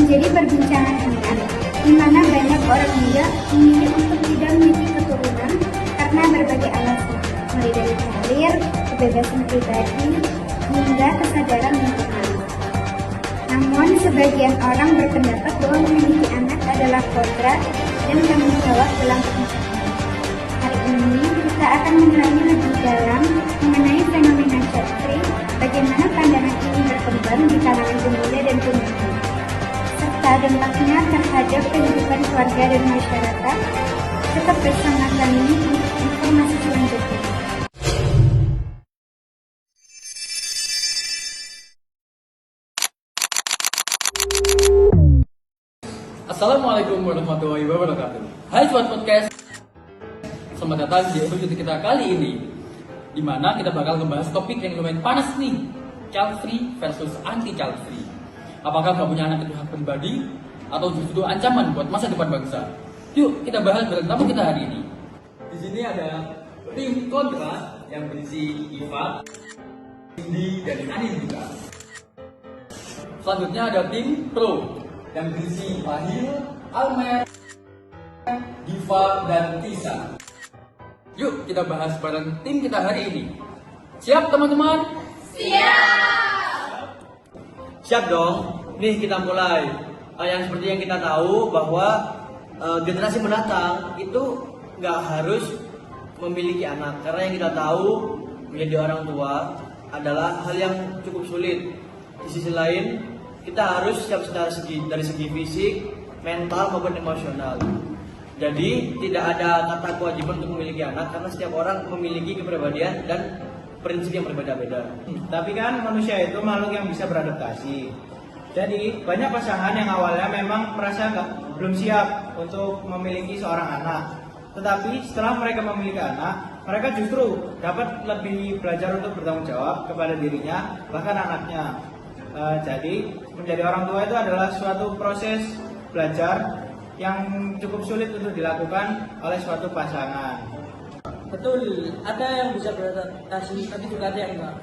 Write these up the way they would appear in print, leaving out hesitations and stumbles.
menjadi perbincangan hangat, di mana banyak orang muda memilih untuk tidak memiliki keturunan karena berbagai alasan, mulai dari karir, kebebasan pribadi, hingga kesadaran lingkungan. Namun, sebagian orang berpendapat bahwa memiliki anak adalah kodrat dan tanggung jawab dalam pernikahan. Hari ini, kita akan mengulangi lebih dalam mengenai fenomena child free, bagaimana pandangan ini berkembang di kalangan pemuda dan pemudi, serta dampaknya terhadap kehidupan keluarga dan masyarakat. Tetap bersama kami di informasi selanjutnya. Assalamualaikum warahmatullahi wabarakatuh. Hai Sobat Podcast, selamat datang di episode kita kali ini, di mana kita bakal membahas topik yang lumayan panas nih, child free versus anti child free. Apakah gak punya anak itu hak pribadi atau justru ancaman buat masa depan bangsa? Yuk kita bahas bareng tamu kita hari ini. Di sini ada tim kontra yang berisi Iva, Cindy, dan Ani juga. Selanjutnya ada tim pro yang berisi Wahil, Almer, Diva, dan Tisa. Yuk kita bahas bareng tim kita hari ini. Siap teman-teman? Siap! Siap dong. Nih kita mulai. Yang seperti yang kita tahu bahwa generasi mendatang itu nggak harus memiliki anak, karena yang kita tahu menjadi orang tua adalah hal yang cukup sulit. Di sisi lain, kita harus siap dari segi fisik, mental maupun emosional. Jadi tidak ada kata kewajiban untuk memiliki anak, karena setiap orang memiliki kepribadian dan prinsip yang berbeda-beda. Tapi kan manusia itu makhluk yang bisa beradaptasi. Jadi banyak pasangan yang awalnya memang merasa belum siap untuk memiliki seorang anak. Tetapi setelah mereka memiliki anak, mereka justru dapat lebih belajar untuk bertanggung jawab kepada dirinya, bahkan anaknya. Jadi menjadi orang tua itu adalah suatu proses belajar yang cukup sulit untuk dilakukan oleh suatu pasangan. Betul, ada yang bisa beradaptasi, tapi juga ada yang enggak.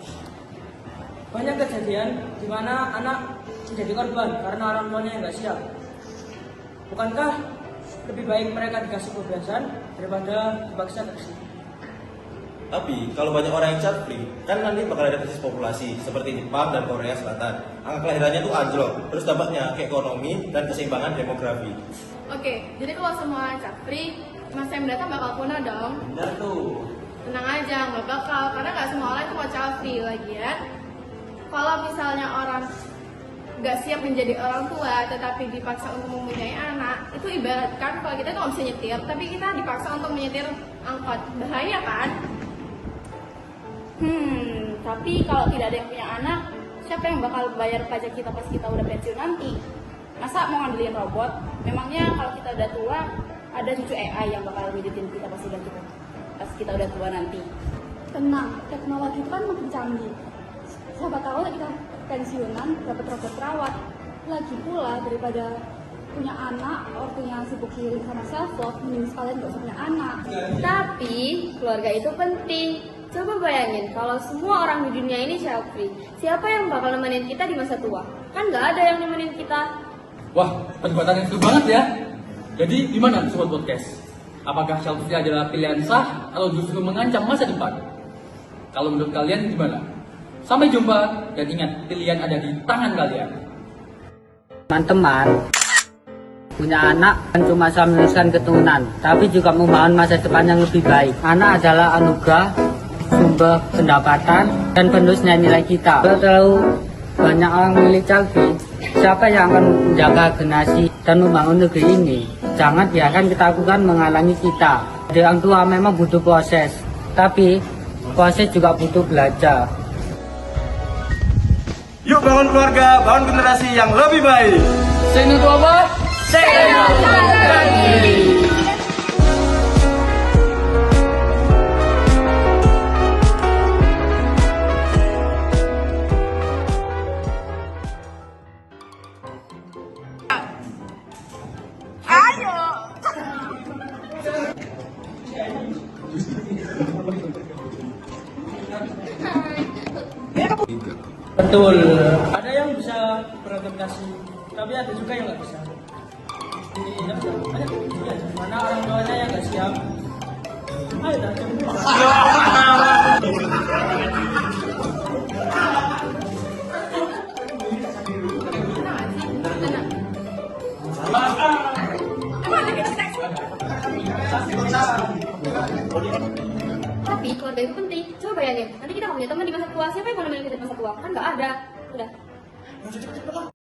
Banyak kejadian di mana anak menjadi korban karena orang tuanya yang enggak siap. Bukankah lebih baik mereka dikasih kebebasan daripada dipaksa kasih? Tapi kalau banyak orang yang child free, kan nanti bakal ada krisis populasi seperti Jepang dan Korea Selatan. Angka kelahirannya tuh anjlok, terus dampaknya ke ekonomi dan keseimbangan demografi. Oke, jadi kalau semua child free, masa yang mendatang bakal punah dong. Benar tuh. Tenang aja, nggak bakal, karena nggak semua orang itu mau child free lagi ya. Kalau misalnya orang nggak siap menjadi orang tua, tetapi dipaksa untuk mempunyai anak, itu ibaratkan kalau kita tuh nggak bisa nyetir, tapi kita dipaksa untuk menyetir angkot, bahaya kan? Tapi kalau tidak ada yang punya anak, siapa yang bakal bayar pajak kita pas kita udah pensiun nanti? Masa mau ngandelin robot? Memangnya kalau kita udah tua, ada cucu AI yang bakal wujudin kita pas kita udah tua nanti? Tenang, teknologi itu kan makin canggih. Siapa tahu kita pensiunan dapat robot perawat. Lagi pula daripada punya anak, waktunya sibuk healing sama self love, mending sekalian gak usah punya anak. Tapi keluarga itu penting. Coba bayangin kalau semua orang di dunia ini child free, siapa yang bakal nemenin kita di masa tua? Kan nggak ada yang nemenin kita. Wah, perdebatan yang seru banget ya. Jadi gimana Sobat Podcast? Apakah child free adalah pilihan sah atau justru mengancam masa depan? Kalau menurut kalian gimana? Sampai jumpa, dan ingat, pilihan ada di tangan kalian. Teman-teman, punya anak bukan cuma bisa meneruskan keturunan, tapi juga membangun masa depan yang lebih baik. Anak adalah anugerah, sumber pendapatan, dan penerus nilai kita. Kalau terlalu banyak orang memilih child free, siapa yang akan menjaga generasi dan membangun negeri ini? Jangan biarkan ketakutan menghalangi kita. Jadi orang tua memang butuh proses, tapi proses juga butuh belajar. Yuk bangun keluarga, bangun generasi yang lebih baik. Say no to apa? Say no to child free. Betul, ada yang bisa beradaptasi, Tapi ada juga yang nggak bisa. Ini mana orang tuanya yang nggak siap. Ayo dah, Tapi keluarga itu penting. Coba bayangin, nanti kita nggak punya teman di masa tua, siapa yang mau nemenin kita di masa tua? Kan nggak ada. Udah.